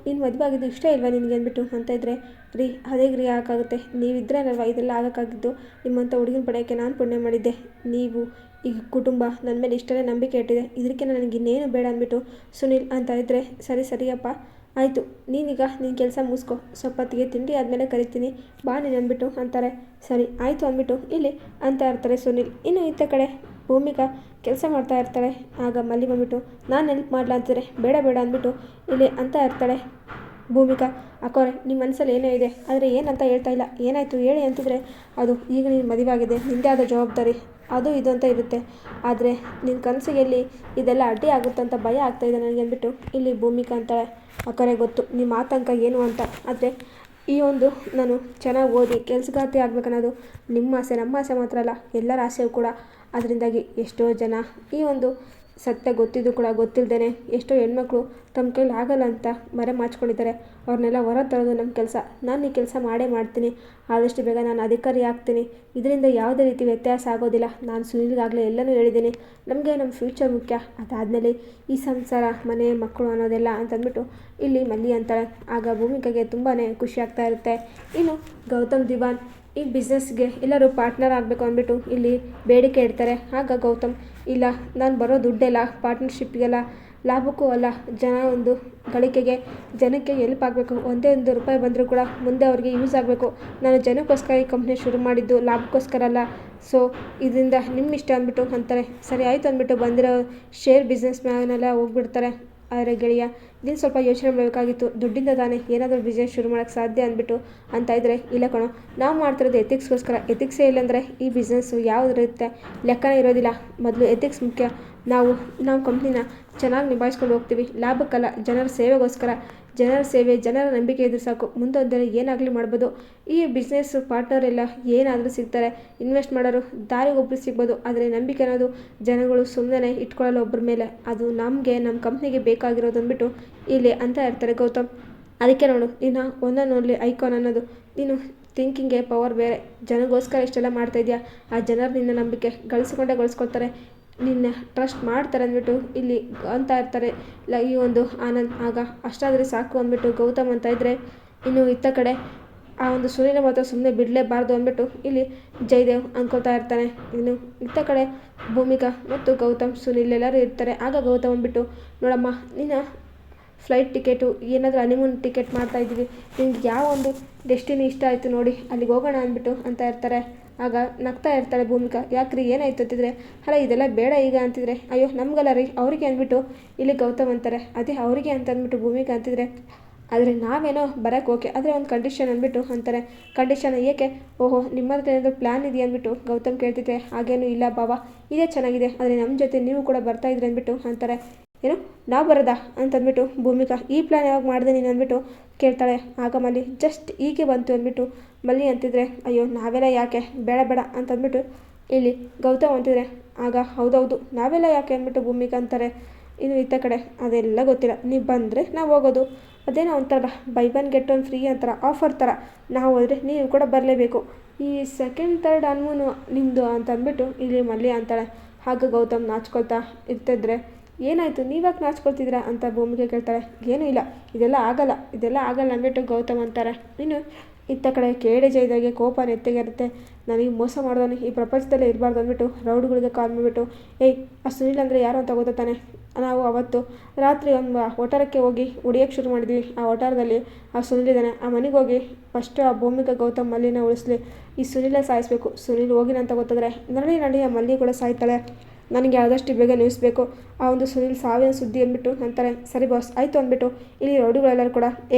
ನೀನು ಮದುವೆ ಆಗಿದ್ದು ಇಷ್ಟ ಇಲ್ವಾ ನಿನಗೆ ಅಂದ್ಬಿಟ್ಟು ಅಂತ ಇದ್ದರೆ, ರೀ ಅದೇ ರೀ ಯಾಕಾಗುತ್ತೆ, ನೀವಿದ್ರೇನಲ್ವ ಇದೆಲ್ಲ ಆಗೋಕ್ಕಾಗಿದ್ದು. ನಿಮ್ಮಂಥ ಹುಡುಗಿನ ಪಡೆಯೋಕ್ಕೆ ನಾನು ಪುಣ್ಯ ಮಾಡಿದ್ದೆ. ನೀವು ಈ ಕುಟುಂಬ ನನ್ನ ಮೇಲೆ ಇಷ್ಟೇ ನಂಬಿಕೆ ಇಟ್ಟಿದೆ, ಇದಕ್ಕೆ ನನಗೆ ಇನ್ನೇನು ಬೇಡ ಅಂದ್ಬಿಟ್ಟು ಸುನಿಲ್ ಅಂತ ಇದ್ದರೆ, ಸರಿಯಪ್ಪ ಆಯಿತು, ನೀನೀಗ ನಿನ್ನ ಕೆಲಸ ಮುಗಿಸ್ಕೊ, ಸ್ವಲ್ಪತ್ತಿಗೆ ತಿಂಡಿ ಆದಮೇಲೆ ಕರಿತೀನಿ ಬಾ ನೀನು ಅಂದ್ಬಿಟ್ಟು ಅಂತಾರೆ. ಸರಿ ಆಯಿತು ಅಂದ್ಬಿಟ್ಟು ಇಲ್ಲಿ ಅಂತ ಇರ್ತಾರೆ ಸುನಿಲ್. ಇನ್ನು ಇತ್ತ ಕಡೆ ಭೂಮಿಕಾ ಕೆಲಸ ಮಾಡ್ತಾ ಇರ್ತಾಳೆ. ಆಗ ಮಲ್ಲಿ ಬಂದ್ಬಿಟ್ಟು ನಾನು ಹೆಲ್ಪ್ ಮಾಡಲ ಅಂತಿದ್ರೆ, ಬೇಡ ಅಂದ್ಬಿಟ್ಟು ಇಲ್ಲಿ ಅಂತ ಇರ್ತಾಳೆ ಭೂಮಿಕಾ. ಅಕ್ಕೋರೆ ನಿಮ್ಮ ಮನಸ್ಸಲ್ಲಿ ಏನೋ ಇದೆ, ಆದರೆ ಏನಂತ ಹೇಳ್ತಾ ಇಲ್ಲ, ಏನಾಯಿತು ಹೇಳಿ ಅಂತಿದ್ರೆ, ಅದು ಈಗ ನೀನು ಮದುವೆ ಆಗಿದೆ, ನಿಂದೇ ಆದ ಜವಾಬ್ದಾರಿ ಅದು ಇದು ಅಂತ ಇರುತ್ತೆ, ಆದರೆ ನಿನ್ನ ಕನಸಿಗೆ ಇಲ್ಲಿ ಇದೆಲ್ಲ ಅಡ್ಡಿ ಆಗುತ್ತೆ ಅಂತ ಭಯ ಆಗ್ತಾಯಿದೆ ನನಗೆ ಅಂದ್ಬಿಟ್ಟು ಇಲ್ಲಿ ಭೂಮಿಕಾ ಅಂತಾಳೆ. ಅಕ್ಕರೆ ಗೊತ್ತು ನಿಮ್ಮ ಆತಂಕ ಏನು ಅಂತ, ಆದರೆ ಈ ಒಂದು ನಾನು ಚೆನ್ನಾಗಿ ಓದಿ ಕೆಲಸಗಾರ್ತಿ ಆಗ್ಬೇಕನ್ನೋದು ನಿಮ್ಮ ಆಸೆ, ನಮ್ಮ ಆಸೆ ಮಾತ್ರ ಅಲ್ಲ ಎಲ್ಲರ ಆಸೆಯೂ ಕೂಡ. ಅದರಿಂದಾಗಿ ಎಷ್ಟೋ ಜನ ಈ ಒಂದು ಸತ್ಯ ಗೊತ್ತಿದ್ದು ಕೂಡ ಗೊತ್ತಿಲ್ಲದೇ ಎಷ್ಟೋ ಹೆಣ್ಮಕ್ಳು ತಮ್ಮ ಕೈಲಿ ಆಗಲ್ಲ ಅಂತ ಮರೆ ಮಾಚ್ಕೊಂಡಿದ್ದಾರೆ. ಅವ್ರನ್ನೆಲ್ಲ ಹೊರ ತರೋದು ನಮ್ಮ ಕೆಲಸ. ನಾನು ಈ ಕೆಲಸ ಮಾಡೇ ಮಾಡ್ತೀನಿ, ಆದಷ್ಟು ಬೇಗ ನಾನು ಅಧಿಕಾರಿ ಆಗ್ತೀನಿ. ಇದರಿಂದ ಯಾವುದೇ ರೀತಿ ವ್ಯತ್ಯಾಸ ಆಗೋದಿಲ್ಲ. ನಾನು ಸುನಿಲ್ಗಾಗಲೇ ಎಲ್ಲನೂ ಹೇಳಿದ್ದೀನಿ, ನಮಗೆ ನಮ್ಮ ಫ್ಯೂಚರ್ ಮುಖ್ಯ, ಅದಾದಮೇಲೆ ಈ ಸಂಸಾರ ಮನೆ ಮಕ್ಕಳು ಅನ್ನೋದೆಲ್ಲ ಅಂತಂದ್ಬಿಟ್ಟು ಇಲ್ಲಿ ಮಲ್ಲಿ ಅಂತಾಳೆ. ಆಗ ಭೂಮಿಕೆಗೆ ತುಂಬಾ ಖುಷಿ ಆಗ್ತಾ ಇರುತ್ತೆ. ಇನ್ನು ಗೌತಮ್ ದಿವಾನ್ ಈ ಬಿಸ್ನೆಸ್ಗೆ ಎಲ್ಲರೂ ಪಾರ್ಟ್ನರ್ ಆಗಬೇಕು ಅಂದ್ಬಿಟ್ಟು ಇಲ್ಲಿ ಬೇಡಿಕೆ ಇಡ್ತಾರೆ. ಆಗ ಗೌತಮ್, ಇಲ್ಲ ನಾನು ಬರೋ ದುಡ್ಡೆಲ್ಲ ಪಾರ್ಟ್ನರ್ಶಿಪ್ಗೆಲ್ಲ ಲಾಭಕ್ಕೂ ಅಲ್ಲ, ಜನ ಒಂದು ಗಳಿಕೆಗೆ ಜನಕ್ಕೆ ಹೆಲ್ಪ್ ಆಗಬೇಕು. ಒಂದೇ ಒಂದು ರೂಪಾಯಿ ಬಂದರೂ ಕೂಡ ಮುಂದೆ ಅವ್ರಿಗೆ ಯೂಸ್ ಆಗಬೇಕು. ನಾನು ಜನಕ್ಕೋಸ್ಕರ ಈ ಕಂಪ್ನಿ ಶುರು ಮಾಡಿದ್ದು, ಲಾಭಕ್ಕೋಸ್ಕರ ಅಲ್ಲ. ಸೊ ಇದರಿಂದ ನಿಮ್ಮ ಇಷ್ಟ ಅಂದ್ಬಿಟ್ಟು ಅಂತಾರೆ. ಸರಿ ಆಯಿತು ಅಂದ್ಬಿಟ್ಟು ಬಂದಿರೋ ಶೇರ್ ಬಿಸ್ನೆಸ್ ಮ್ಯಾನೆಲ್ಲ ಹೋಗ್ಬಿಡ್ತಾರೆ. ಆದರೆ ಗೆಳೆಯ ನೀನು ಸ್ವಲ್ಪ ಯೋಚನೆ ಮಾಡಬೇಕಾಗಿತ್ತು, ದುಡ್ಡಿಂದ ತಾನೇ ಏನಾದರೂ ಬಿಸ್ನೆಸ್ ಶುರು ಮಾಡೋಕ್ಕೆ ಸಾಧ್ಯ ಅಂದ್ಬಿಟ್ಟು ಅಂತ ಇದ್ದರೆ, ಇಲ್ಲ ಕಣೋ ನಾವು ಮಾಡ್ತಿರೋದು ಎಥಿಕ್ಸ್ಗೋಸ್ಕರ, ಎಥಿಕ್ಸೇ ಇಲ್ಲಾಂದರೆ ಈ ಬಿಸ್ನೆಸ್ಸು ಯಾವುದಿರುತ್ತೆ ಲೆಕ್ಕನೇ ಇರೋದಿಲ್ಲ. ಮೊದಲು ಎಥಿಕ್ಸ್ ಮುಖ್ಯ. ನಾವು ಕಂಪ್ನಿನ ಚೆನ್ನಾಗಿ ನಿಭಾಯಿಸ್ಕೊಂಡು ಹೋಗ್ತೀವಿ, ಲಾಭಕ್ಕಲ್ಲ, ಜನರ ಸೇವೆಗೋಸ್ಕರ. ಜನರ ಸೇವೆ, ಜನರ ನಂಬಿಕೆ ಇದ್ರೆ ಸಾಕು, ಮುಂದೊಂದು ಏನಾಗಲಿ ಮಾಡ್ಬೋದು. ಈ ಬಿಸ್ನೆಸ್ ಪಾರ್ಟ್ನರ್ ಎಲ್ಲ ಏನಾದರೂ ಸಿಗ್ತಾರೆ, ಇನ್ವೆಸ್ಟ್ ಮಾಡೋರು ದಾರಿಗೊಬ್ಬರು ಸಿಗ್ಬೋದು, ಆದರೆ ನಂಬಿಕೆ ಅನ್ನೋದು ಜನಗಳು ಸುಮ್ಮನೆ ಇಟ್ಕೊಳ್ಳಲ್ಲ ಒಬ್ಬರ ಮೇಲೆ. ಅದು ನಮಗೆ ನಮ್ಮ ಕಂಪ್ನಿಗೆ ಬೇಕಾಗಿರೋದು ಅಂದ್ಬಿಟ್ಟು ಇಲ್ಲಿ ಅಂತ ಇರ್ತಾರೆ ಗೌತಮ್. ಅದಕ್ಕೆ ನೋಡು ನೀನು ಒಂದೊಂದು ಐಕಾನ್ ಅನ್ನೋದು, ನೀನು ಥಿಂಕಿಂಗ್ಗೆ ಪವರ್ ಬೇರೆ. ಜನಗೋಸ್ಕರ ಇಷ್ಟೆಲ್ಲ ಮಾಡ್ತಾಯಿದ್ಯಾ, ಆ ಜನರು ನಿನ್ನ ನಂಬಿಕೆ ಗಳಿಸ್ಕೊಳ್ತಾರೆ, ನಿನ್ನ ಟ್ರಸ್ಟ್ ಮಾಡ್ತಾರೆ ಅಂದ್ಬಿಟ್ಟು ಇಲ್ಲಿ ಅಂತ ಇರ್ತಾರೆ ಈ ಒಂದು ಆನಂದ್. ಆಗ ಅಷ್ಟಾದರೆ ಸಾಕು ಅಂದ್ಬಿಟ್ಟು ಗೌತಮ್ ಅಂತ ಇದ್ದರೆ, ಇನ್ನು ಇತ್ತ ಕಡೆ ಆ ಒಂದು ಸುನಿಲ ಮಾತ್ರ ಸುಮ್ಮನೆ ಬಿಡಲೇಬಾರ್ದು ಅಂದ್ಬಿಟ್ಟು ಇಲ್ಲಿ ಜಯದೇವ್ ಅನ್ಕೋತಾ ಇರ್ತಾನೆ. ಇನ್ನು ಇತ್ತ ಕಡೆ ಭೂಮಿಕಾ ಮತ್ತು ಗೌತಮ್ ಸುನಿಲ್ ಎಲ್ಲರೂ ಇರ್ತಾರೆ. ಆಗ ಗೌತಮ್ ಅಂದ್ಬಿಟ್ಟು, ನೋಡಮ್ಮ ನಿನ್ನ ಫ್ಲೈಟ್ ಟಿಕೆಟು ಏನಾದರೂ ಹನಿಮೂನ್ ಟಿಕೆಟ್ ಮಾಡ್ತಾಯಿದ್ದೀವಿ, ನಿಮ್ಗೆ ಯಾವ ಒಂದು ಡೆಸ್ಟಿನಿ ಇಷ್ಟ ಆಯಿತು ನೋಡಿ ಅಲ್ಲಿಗೆ ಹೋಗೋಣ ಅಂದ್ಬಿಟ್ಟು ಅಂತ ಇರ್ತಾರೆ. ಆಗ ನಗ್ತಾ ಇರ್ತಾಳೆ ಭೂಮಿಕಾ. ಯಾಕ್ರಿ ಏನಾಯ್ತು ಅಂತಿದ್ರೆ, ಅಲ್ಲ ಇದೆಲ್ಲ ಬೇಡ ಈಗ ಅಂತಿದ್ರೆ, ಅಯ್ಯೋ ನಮಗಲ್ಲ ರೀ ಅವರಿಗೆ ಅಂದ್ಬಿಟ್ಟು ಇಲ್ಲಿ ಗೌತಮ್ ಅಂತಾರೆ. ಅದೇ ಅವರಿಗೆ ಅಂತ ಅಂದ್ಬಿಟ್ಟು ಭೂಮಿಕಾ ಅಂತಿದ್ರೆ, ಆದರೆ ನಾವೇನೋ ಬರೋಕ್ಕೆ ಓಕೆ, ಆದರೆ ಒಂದು ಕಂಡೀಷನ್ ಅಂದ್ಬಿಟ್ಟು ಅಂತಾರೆ. ಕಂಡೀಷನ್ ಏಕೆ? ಓಹೋ ನಿಮ್ಮ ಹತ್ರ ಏನಾದರೂ ಪ್ಲ್ಯಾನ್ ಇದೆಯಾ ಅಂದ್ಬಿಟ್ಟು ಗೌತಮ್ ಕೇಳ್ತಿದ್ರೆ, ಹಾಗೇನೂ ಇಲ್ಲ ಬಾಬಾ, ಇದೇ ಚೆನ್ನಾಗಿದೆ, ಆದರೆ ನಮ್ಮ ಜೊತೆ ನೀವು ಕೂಡ ಬರ್ತಾಯಿದ್ರಿ ಅಂದ್ಬಿಟ್ಟು ಅಂತಾರೆ. ಏನು ನಾವು ಬರೋದಾ ಅಂತಂದ್ಬಿಟ್ಟು ಭೂಮಿಕಾ, ಈ ಪ್ಲ್ಯಾನ್ ಯಾವಾಗ ಮಾಡಿದೆ ನೀನು ಅಂದ್ಬಿಟ್ಟು ಕೇಳ್ತಾಳೆ. ಆಗ ಮಲ್ಲಿ ಜಸ್ಟ್ ಹೀಗೆ ಬಂತು ಅಂದ್ಬಿಟ್ಟು ಮಲ್ಲಿ ಅಂತಿದ್ರೆ, ಅಯ್ಯೋ ನಾವೆಲ್ಲ ಯಾಕೆ ಬೇಡ ಅಂತಂದ್ಬಿಟ್ಟು ಇಲ್ಲಿ ಗೌತಮ್ ಅಂತಿದ್ರೆ, ಆಗ ಹೌದೌದು ನಾವೆಲ್ಲ ಯಾಕೆ ಅಂದ್ಬಿಟ್ಟು ಭೂಮಿಕಾ ಅಂತಾರೆ. ಇನ್ನು ಇತ್ತ ಕಡೆ ಅದೆಲ್ಲ ಗೊತ್ತಿಲ್ಲ, ನೀವು ಬಂದರೆ ನಾವು ಹೋಗೋದು, ಅದೇನೋ ಒಂಥರ by one get one free ಅಂತಾರ ಆಫರ್ ಥರ, ನಾವು ಹೋದರೆ ನೀವು ಕೂಡ ಬರಲೇಬೇಕು, ಈ ಸೆಕೆಂಡ್ ಥರ್ಡ್ ಹನಿಮೂನು ನಿಮ್ಮದು ಅಂತಂದ್ಬಿಟ್ಟು ಇಲ್ಲಿ ಮಲ್ಲಿ ಅಂತಾಳೆ. ಆಗ ಗೌತಮ್ ನಾಚ್ಕೊಳ್ತಾ ಇರ್ತಿದ್ರೆ, ಏನಾಯಿತು ನೀವ್ಯಾಕೆ ನಾಚ್ಕೊಳ್ತಿದ್ದೀರಾ ಅಂತ ಭೂಮಿಕೆ ಕೇಳ್ತಾಳೆ. ಏನೂ ಇಲ್ಲ, ಇದೆಲ್ಲ ಆಗಲ್ಲ ಅಂದ್ಬಿಟ್ಟು ಗೌತಮ್ ಅಂತಾರೆ. ಇನ್ನು ಇತ್ತ ಕಡೆ ಕೇಳಿ ಜೈದಾಗೆ ಕೋಪ ನೆತ್ತಿಗಿರುತ್ತೆ. ನನಗೆ ಮೋಸ ಮಾಡಿದವನು ಈ ಪ್ರಪಂಚದಲ್ಲೇ ಇರಬಾರ್ದು ಅಂದ್ಬಿಟ್ಟು ರೌಡ್ಗಳಿಗೆ ಕಾಲ್ ಮಾಡಿಬಿಟ್ಟು, ಏಯ್ ಆ ಸುನಿಲ್ ಅಂದರೆ ಯಾರು ಅಂತ ಗೊತ್ತಾನೆ, ನಾವು ಅವತ್ತು ರಾತ್ರಿ ಒಂದು ಒಟಾರಕ್ಕೆ ಹೋಗಿ ಹೊಡಿಯೋಕ್ಕೆ ಶುರು ಮಾಡಿದ್ವಿ, ಆ ಒಟಾರದಲ್ಲಿ ಆ ಸುನಿಲ್ ಇದ್ದಾನೆ, ಆ ಮನೆಗೆ ಹೋಗಿ ಫಸ್ಟು ಆ ಭೂಮಿಕಾ ಗೌತಮ್ ಮಲ್ಲಿನ ಉಳಿಸ್ಲಿ, ಈ ಸುನಿಲೇ ಸಾಯಿಸಬೇಕು, ಸುನಿಲ್ ಹೋಗಿನಂತ ಗೊತ್ತಾದರೆ ನಡಿ ಆ ಮಲ್ಲಿ ಕೂಡ ಸಾಯ್ತಾಳೆ, ನನಗೆ ಆದಷ್ಟು ಬೇಗ ನ್ಯೂಸ್ ಬೇಕು, ಆ ಒಂದು ಸುನಿಲ್ ಸಾವಿನ ಸುದ್ದಿ ಅಂದ್ಬಿಟ್ಟು ಅಂತಾರೆ. ಸರಿ ಬಾಸ್ ಆಯಿತು ಅಂದ್ಬಿಟ್ಟು ಇಲ್ಲಿ ರೌಡಿಗಳೆಲ್ಲರೂ ಕೂಡ,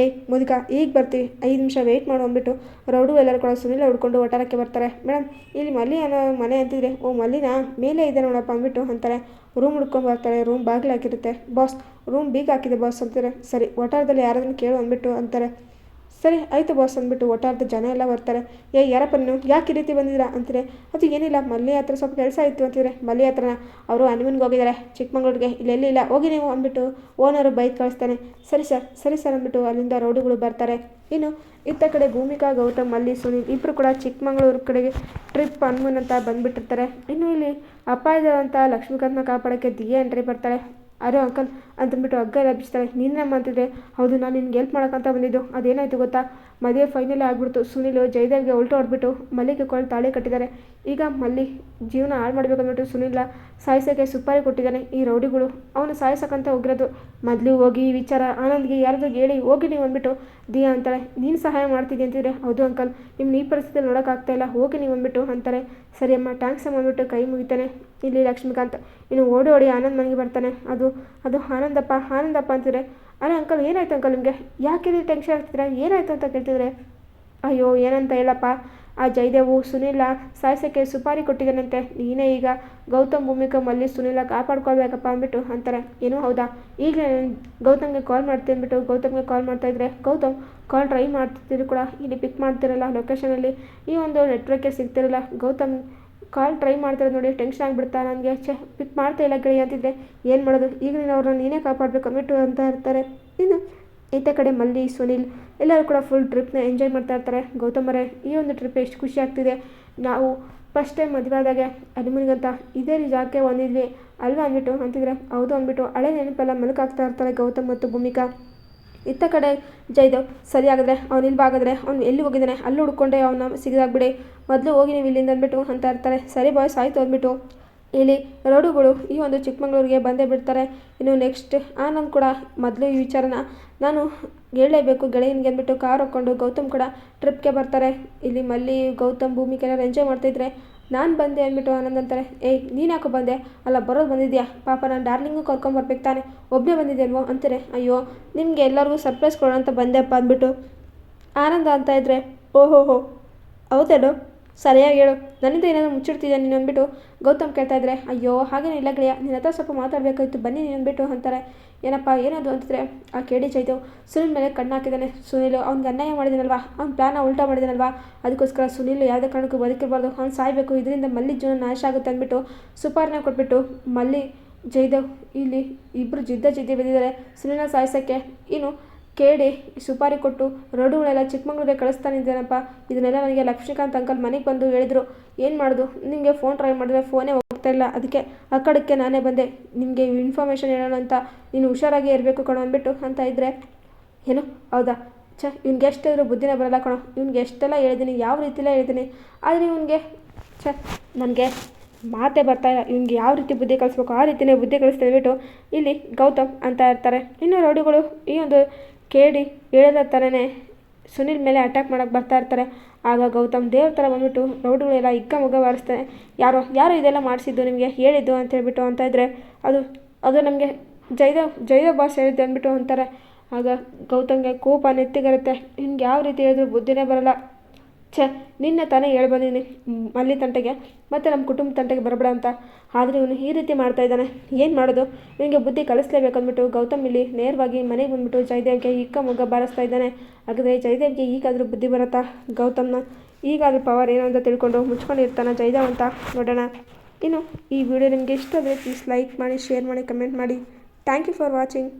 ಮುದುಕ ಈಗ ಬರ್ತೀವಿ 5 ನಿಮಿಷ ವೆಯ್ಟ್ ಮಾಡು ಅಂದ್ಬಿಟ್ಟು ರೌಡಿಗಳೆಲ್ಲರೂ ಕೂಡ ಸುನಿಲ ಹುಡ್ಕೊಂಡು ಒಟಾರಕ್ಕೆ ಬರ್ತಾರೆ. ಮೇಡಮ್ ಇಲ್ಲಿ ಮಲ್ಲಿ ಅನ್ನೋ ಮನೆ ಅಂತಿದ್ರೆ, ಓ ಮಲ್ಲಿನ ಮೇಲೆ ಇದೆ ನೋಡಪ್ಪ ಅಂದ್ಬಿಟ್ಟು ಅಂತಾರೆ. ರೂಮ್ ಹುಡ್ಕೊಂಡು ಬರ್ತಾರೆ, ರೂಮ್ ಬಾಗಿಲು ಹಾಕಿರುತ್ತೆ. ಬಾಸ್ ರೂಮ್ ಬೀಗ ಹಾಕಿದೆ ಬಾಸ್ ಅಂತಾರೆ. ಸರಿ ಒಟಾರದಲ್ಲಿ ಯಾರಾದ್ರೂ ಕೇಳು ಅಂದ್ಬಿಟ್ಟು ಅಂತಾರೆ. ಸರಿ ಆಯಿತು ಬಾಸ್ ಅಂದ್ಬಿಟ್ಟು ಒಟ್ಟಾರದ ಜನ ಎಲ್ಲ ಬರ್ತಾರೆ. ಯಾರಪ್ಪ ನೀವು ಯಾಕೆ ಈ ರೀತಿ ಬಂದಿದ್ದೀರಾ ಅಂತಿದ್ರೆ, ಅದು ಏನಿಲ್ಲ ಮಲ್ಲಿ ಹತ್ರ ಸ್ವಲ್ಪ ಕೆಲಸ ಇತ್ತು ಅಂತಿದ್ರೆ, ಮಲ್ಲಿ ಹತ್ರನ ಅವರು ಹನಿಮೂನ್ಗೆ ಹೋಗಿದ್ದಾರೆ ಚಿಕ್ಕಮಂಗ್ಳೂರಿಗೆ, ಇಲ್ಲೆಲ್ಲಿಲ್ಲ ಹೋಗಿ ನೀವು ಅಂದ್ಬಿಟ್ಟು ಓನರು ಬೈಕ್ ಕಳಿಸ್ತಾನೆ. ಸರಿ ಸರ್ ಅಂದ್ಬಿಟ್ಟು ಅಲ್ಲಿಂದ ರೌಡಿಗಳು ಬರ್ತಾರೆ. ಇನ್ನು ಇತ್ತ ಕಡೆ ಭೂಮಿಕಾ ಗೌತಮ್ ಮಲ್ಲಿ ಸುನಿಲ್ ಇಬ್ಬರು ಕೂಡ ಚಿಕ್ಕಮಂಗ್ಳೂರು ಕಡೆಗೆ ಟ್ರಿಪ್ ಹನಿಮೂನ್ ಅಂತ ಬಂದುಬಿಟ್ಟಿರ್ತಾರೆ. ಇನ್ನು ಇಲ್ಲಿ ಅಪಾಯದಂಥ ಲಕ್ಷ್ಮೀಕಾಂತ್ನ ಕಾಪಾಡೋಕ್ಕೆ ದಿಯಾ ಎಂಟ್ರಿ ಬರ್ತಾಳೆ. ಅರೆ ಅಂಕಲ್ ಅಂತಂದ್ಬಿಟ್ಟು ಹಗ್ಗ ಎಲ್ಲ ಬಿಚ್ತಾಳೆ. ನೀನಮ್ಮ ಅಂತಿದ್ರೆ, ಹೌದು ನಾನು ನಿನ್ಗೆ ಹೆಲ್ಪ್ ಮಾಡೋಕ್ಕಂತ ಬಂದಿದ್ದು. ಅದೇನಾಯಿತು ಗೊತ್ತಾ, ಮದುವೆ ಫೈನಲ್ ಆಗಿಬಿಡ್ತು. ಸುನಿಲು ಜಯದೇವ್ಗೆ ಉಲ್ಟು ಹೊಡೆದ್ಬಿಟ್ಟು ಮಲ್ಲಿಗೆ ಕೊಳ್ಳು ತಾಳಿ ಕಟ್ಟಿದ್ದಾರೆ. ಈಗ ಮಲ್ಲಿ ಜೀವನ ಹಾಳು ಮಾಡಬೇಕಂದ್ಬಿಟ್ಟು ಸುನಿಲ ಸಾಯಿಸೋಕ್ಕೆ ಸುಪಾರಿ ಕೊಟ್ಟಿದ್ದಾನೆ ಈ ರೌಡಿಗಳು. ಅವನು ಸಾಯಿಸೋಕ್ಕಂತ ಹೋಗಿರೋದು. ಮೊದಲು ಹೋಗಿ ಈ ವಿಚಾರ ಆನಂದ್ಗೆ ಯಾರ್ದು ಹೇಳಿ ಹೋಗಿ ನೀವು ಅಂದ್ಬಿಟ್ಟು ದಿಯಾ ಅಂತಾಳೆ. ನೀನು ಸಹಾಯ ಮಾಡ್ತಿದ್ದಿ ಅಂತಿದ್ರೆ, ಹೌದು ಅಂಕಲ್ ನಿಮ್ನ ಈ ಪರಿಸ್ಥಿತಿಯಲ್ಲಿ ನೋಡೋಕ್ಕಾಗ್ತಾಯಿಲ್ಲ, ಹೋಗಿ ನೀವು ಅಂದ್ಬಿಟ್ಟು ಅಂತಾರೆ. ಸರಿ ಅಮ್ಮ ಥ್ಯಾಂಕ್ಸ್ ಅಮ್ಮ ಅಂದ್ಬಿಟ್ಟು ಕೈ ಮುಗಿತಾನೆ ಇಲ್ಲಿ ಲಕ್ಷ್ಮೀಕಾಂತ್. ಇನ್ನು ಓಡಿ ಆನಂದ್ ಮನೆಗೆ ಬರ್ತಾನೆ. ಅದು ಆನಂದಪ್ಪ ಅಂತಿದ್ರೆ, ಅರೆ ಅಂಕಲ್ ಏನಾಯ್ತು ಅಂಕಲ್ ನಿಮಗೆ, ಯಾಕೆ ನೀವು ಟೆನ್ಷನ್ ಆಗ್ತಿದ್ರೆ, ಏನಾಯ್ತು ಅಂತ ಕೇಳ್ತಿದ್ರೆ, ಅಯ್ಯೋ ಏನಂತ ಹೇಳಪ್ಪ, ಆ ಜಯದೇವು ಸುನಿಲ ಸಾಯಿಸೋಕ್ಕೆ ಸುಪಾರಿ ಕೊಟ್ಟಿದ್ದಾನಂತೆ. ನೀನೇ ಈಗ ಗೌತಮ್ ಭೂಮಿಕಾ ಮಲ್ಲಿ ಸುನಿಲ ಕಾಪಾಡ್ಕೊಳ್ಬೇಕಪ್ಪ ಅಂದ್ಬಿಟ್ಟು ಅಂತಾರೆ. ಏನೋ ಹೌದಾ, ಈಗಲೇ ಗೌತಮ್ಗೆ ಕಾಲ್ ಮಾಡ್ತೀನಿ ಅಂದ್ಬಿಟ್ಟು ಗೌತಮ್ಗೆ ಕಾಲ್ ಮಾಡ್ತಾಯಿದ್ರೆ, ಗೌತಮ್ ಕಾಲ್ ಟ್ರೈ ಮಾಡ್ತಿದ್ರು ಕೂಡ ಇಲ್ಲಿ ಪಿಕ್ ಮಾಡ್ತಿರಲ್ಲ, ಲೊಕೇಶನಲ್ಲಿ ಈ ಒಂದು ನೆಟ್ವರ್ಕೆ ಸಿಗ್ತಿರಲ್ಲ. ಗೌತಮ್ ಕಾಲ್ ಟ್ರೈ ಮಾಡ್ತಿರೋದು ನೋಡಿ ಟೆನ್ಷನ್ ಆಗಿಬಿಡ್ತಾ ನನಗೆ. ಪಿಕ್ ಮಾಡ್ತಾ ಇಲ್ಲ ಗೆಳೆಯ ಅಂತಿದ್ದೆ, ಏನು ಮಾಡೋದು, ಈಗ ನೀನು ಅವ್ರನ್ನ ನೀನೇ ಕಾಪಾಡಬೇಕು ಅಂದ್ಬಿಟ್ಟು ಅಂತ ಇರ್ತಾರೆ. ಇನ್ನು ಈತ ಕಡೆ ಮಲ್ಲಿ ಸುನಿಲ್ ಎಲ್ಲರೂ ಕೂಡ ಫುಲ್ ಟ್ರಿಪ್ನ ಎಂಜಾಯ್ ಮಾಡ್ತಾ ಇರ್ತಾರೆ. ಗೌತಮರೇ ಈ ಒಂದು ಟ್ರಿಪ್ ಎಷ್ಟು ಖುಷಿ ಆಗ್ತಿದೆ, ನಾವು ಫಸ್ಟ್ ಟೈಮ್ ಮದುವೆ ಆದಾಗೆ ಹನಿಮೂನಿಗಂತ ಇದೇ ಜಾಗಕ್ಕೆ ಬಂದಿದ್ವಿ ಅಲ್ವಾ ಅಂದ್ಬಿಟ್ಟು ಅಂತಿದ್ರೆ, ಹೌದು ಅಂದ್ಬಿಟ್ಟು ಹಳೆ ನೆನಪೆಲ್ಲ ಮೆಲುಕಾಗ್ತಾ ಇರ್ತಾರೆ ಗೌತಮ್ ಮತ್ತು ಭೂಮಿಕಾ. ಇತ್ತ ಕಡೆ ಜಯದೇವ್, ಸರಿ ಆಗಿದ್ರೆ ಅವ್ನು ಇಲ್ವಾಗಾದ್ರೆ ಅವ್ನು ಎಲ್ಲಿ ಹೋಗಿದ್ದಾನೆ ಅಲ್ಲಿ ಹುಡ್ಕೊಂಡೆ ಅವನ್ನ ಸಿಗದಾಗ್ಬಿಡಿ, ಮೊದಲು ಹೋಗಿ ನೀವು ಇಲ್ಲಿಂದ ಅಂದ್ಬಿಟ್ಟು ಅಂತ ಇರ್ತಾರೆ. ಸರಿ ಬಾಯ್ಸ್ ಆಯಿತು ಅಂದ್ಬಿಟ್ಟು ಇಲ್ಲಿ ರೌಡುಗಳು ಈ ಒಂದು ಚಿಕ್ಕಮಂಗ್ಳೂರಿಗೆ ಬಂದೇ ಬಿಡ್ತಾರೆ. ಇನ್ನು ನೆಕ್ಸ್ಟ್ ಆನಂದ್ ಕೂಡ ಮೊದಲು ಈ ವಿಚಾರನ ನಾನು ಹೇಳಲೇಬೇಕು ಗೆಳೆಯನಿಗೆ ಅಂದ್ಬಿಟ್ಟು ಕಾರ್ ಹಾಕ್ಕೊಂಡು ಗೌತಮ್ ಕೂಡ ಟ್ರಿಪ್ಗೆ ಬರ್ತಾರೆ. ಇಲ್ಲಿ ಮಲ್ಲಿ ಗೌತಮ್ ಭೂಮಿಕೆಲ್ಲ ಎಂಜಾಯ್ ಮಾಡ್ತಾಯಿದ್ರೆ, ನಾನು ಬಂದೆ ಅಂದ್ಬಿಟ್ಟು ಆನಂದ್ ಅಂತಾರೆ. ಏಯ್ ನೀನು ಯಾಕೋ ಬಂದೆ, ಅಲ್ಲ ಬರೋದು ಬಂದಿದ್ಯಾ, ಪಾಪ ನಾನು ಡಾರ್ಲಿಂಗು ಕರ್ಕೊಂಬರ್ಬೇಕು ತಾನೆ, ಒಬ್ಬನೇ ಬಂದಿದ್ದೆ ಅಂತಾರೆ. ಅಯ್ಯೋ ನಿಮಗೆ ಎಲ್ಲರಿಗೂ ಸರ್ಪ್ರೈಸ್ ಕೊಡೋಣ ಅಂತ ಬಂದೆಪ್ಪ ಅಂದ್ಬಿಟ್ಟು ಆನಂದ ಅಂತ ಇದ್ರೆ, ಓಹೋಹೋ ಹೌದೇನು, ಸರಿಯಾಗಿ ಹೇಳು, ನನ್ನಿಂದ ಏನಾದರೂ ಮುಚ್ಚಿಡ್ತಿದ್ಯಾ ನೀನು ಅಂದ್ಬಿಟ್ಟು ಗೌತಮ್ ಕೇಳ್ತಾ ಇದ್ರೆ, ಅಯ್ಯೋ ಹಾಗೇನಿಲ್ಲ ಗೆಳೆಯ, ನಿನ್ನ ಹತ್ರ ಸ್ವಲ್ಪ ಮಾತಾಡಬೇಕಾಯ್ತು ಬನ್ನಿ ನೀನು ಅಂದ್ಬಿಟ್ಟು ಅಂತಾರೆ. ಏನಪ್ಪ ಏನದು ಅಂತಿದ್ರೆ, ಆ ಕೇಳಿ ಜಯದೇವ್ ಸುನಿಲ್ ಮೇಲೆ ಕಣ್ಣು ಹಾಕಿದ್ದಾನೆ. ಸುನಿಲು ಅವ್ನಿಗೆ ಅನ್ಯಾಯ ಮಾಡಿದಾನಲ್ವಾ, ಅವ್ನ ಪ್ಲಾನ ಉಲ್ಟಾ ಮಾಡಿದಾನಲ್ವಾ, ಅದಕ್ಕೋಸ್ಕರ ಸುನಿಲ್ ಯಾವುದೇ ಕಾರಣಕ್ಕೂ ಬದುಕಿರಬಾರ್ದು, ಅವ್ನು ಸಾಯಬೇಕು, ಇದರಿಂದ ಮಲ್ಲಿ ಜೀವನ ನಾಶ ಆಗುತ್ತೆ ಅಂದ್ಬಿಟ್ಟು ಸುಪಾರಿನ ಕೊಟ್ಬಿಟ್ಟು ಮಲ್ಲಿ ಜಯದೇವ್ ಇಲ್ಲಿ ಇಬ್ಬರು ಜಿದ್ದಿ ಬೆಳೆದಿದ್ದಾರೆ ಸುನಿಲ್ನ ಸಾಯಿಸೋಕ್ಕೆ. ಇನ್ನು ಕೇಳಿ ಸುಪಾರಿ ಕೊಟ್ಟು ರೌಡುಗಳೆಲ್ಲ ಚಿಕ್ಕಮಂಗ್ಳೂರಿಗೆ ಕಳಿಸ್ತಾನಿದ್ದೇನಪ್ಪ. ಇದನ್ನೆಲ್ಲ ನನಗೆ ಲಕ್ಷ್ಮೀಕಾಂತ್ ಅಂಕಲ್ ಮನೆಗೆ ಬಂದು ಹೇಳಿದ್ರು. ಏನು ಮಾಡೋದು, ನಿಮಗೆ ಫೋನ್ ಟ್ರೈ ಮಾಡಿದ್ರೆ ಫೋನೇ ಹೋಗ್ತಾ ಇಲ್ಲ, ಅದಕ್ಕೆ ಆ ಕಡೆಗೆ ನಾನೇ ಬಂದೆ ನಿಮಗೆ ಇನ್ಫಾರ್ಮೇಷನ್ ಹೇಳೋಣ ಅಂತ. ನೀನು ಹುಷಾರಾಗಿ ಇರಬೇಕು ಕಣೋ ಅಂದ್ಬಿಟ್ಟು ಅಂತ ಇದ್ದರೆ, ಏನು ಹೌದಾ, ಇವ್ನಿಗೆ ಎಷ್ಟಾದರೂ ಬುದ್ಧಿನೇ ಬರಲ್ಲ ಕಣೋ, ಇವ್ನಿಗೆ ಎಷ್ಟೆಲ್ಲ ಹೇಳಿದ್ದೀನಿ, ಯಾವ ರೀತಿಯೆಲ್ಲ ಹೇಳಿದ್ದೀನಿ, ಆದರೆ ಇವನಿಗೆ ನನಗೆ ಮಾತೇ ಬರ್ತಾಯಿಲ್ಲ, ಇವ್ನಿಗೆ ಯಾವ ರೀತಿ ಬುದ್ಧಿ ಕಲಿಸ್ಬೇಕು ಆ ರೀತಿಯೇ ಬುದ್ಧಿ ಕಲಿಸ್ತಾ ಬಿಟ್ಟು ಇಲ್ಲಿ ಗೌತಮ್ ಅಂತ ಇರ್ತಾರೆ. ಇನ್ನು ರೌಡಿಗಳು ಈ ಒಂದು ಕೇಳಿ ಹೇಳಿದ ಥರನೇ ಸುನಿಲ್ ಮೇಲೆ ಅಟ್ಯಾಕ್ ಮಾಡೋಕ್ಕೆ ಬರ್ತಾ ಇರ್ತಾರೆ. ಆಗ ಗೌತಮ್ ದೇವ್ರ ಥರ ಬಂದ್ಬಿಟ್ಟು ರೌಡಿಗಳೆಲ್ಲ ಮುಗ ಬಾರಿಸ್ತಾನೆ. ಯಾರೋ ಇದೆಲ್ಲ ಮಾಡಿಸಿದ್ದು ನಿಮಗೆ ಹೇಳಿದ್ದು ಅಂತ ಹೇಳ್ಬಿಟ್ಟು ಅಂತ ಇದ್ದರೆ, ಅದು ನಮಗೆ ಜಯದೇವ್ ಬಾಸ್ ಹೇಳಿದ್ದು ಅಂದ್ಬಿಟ್ಟು ಅಂತಾರೆ. ಆಗ ಗೌತಮ್ಗೆ ಕೋಪ ನೆತ್ತಿಗಿರುತ್ತೆ. ನಿಮ್ಗೆ ಯಾವ ರೀತಿ ಹೇಳಿದ್ರು ಬುದ್ಧಿನೇ ಬರಲ್ಲ. ನಿನ್ನೆ ತಾನೇ ಹೇಳಿ ಬಂದಿದ್ದೀನಿ ಮಲ್ಲಿ ತಂಟೆಗೆ ಮತ್ತು ನಮ್ಮ ಕುಟುಂಬ ತಂಟೆಗೆ ಬರಬೇಡ ಅಂತ, ಆದರೆ ಇವನು ಈ ರೀತಿ ಮಾಡ್ತಾ ಇದ್ದಾನೆ, ಏನು ಮಾಡೋದು, ಇವನಿಗೆ ಬುದ್ಧಿ ಕಲಿಸ್ಲೇಬೇಕಂದ್ಬಿಟ್ಟು ಗೌತಮ್ ಇಲ್ಲಿ ನೇರವಾಗಿ ಮನೆಗೆ ಬಂದ್ಬಿಟ್ಟು ಜಯದೇವ್ಗೆ ಮೊಗ್ಗ ಬಾರಿಸ್ತಾ ಇದ್ದಾನೆ. ಹಾಗಾದರೆ ಜಯದೇವ್ಗೆ ಈಗಾದರೂ ಬುದ್ಧಿ ಬರುತ್ತಾ, ಗೌತಮ್ನ ಈಗಾದರೂ ಪವರ್ ಏನು ಅಂತ ತಿಳ್ಕೊಂಡು ಮುಚ್ಕೊಂಡಿರ್ತಾನೆ ಜಯದೇವ್ ಅಂತ ನೋಡೋಣ. ಇನ್ನು ಈ ವಿಡಿಯೋ ನಿಮಗೆ ಇಷ್ಟ ಆದರೆ ಪ್ಲೀಸ್ ಲೈಕ್ ಮಾಡಿ, ಶೇರ್ ಮಾಡಿ, ಕಮೆಂಟ್ ಮಾಡಿ. Thank you for watching.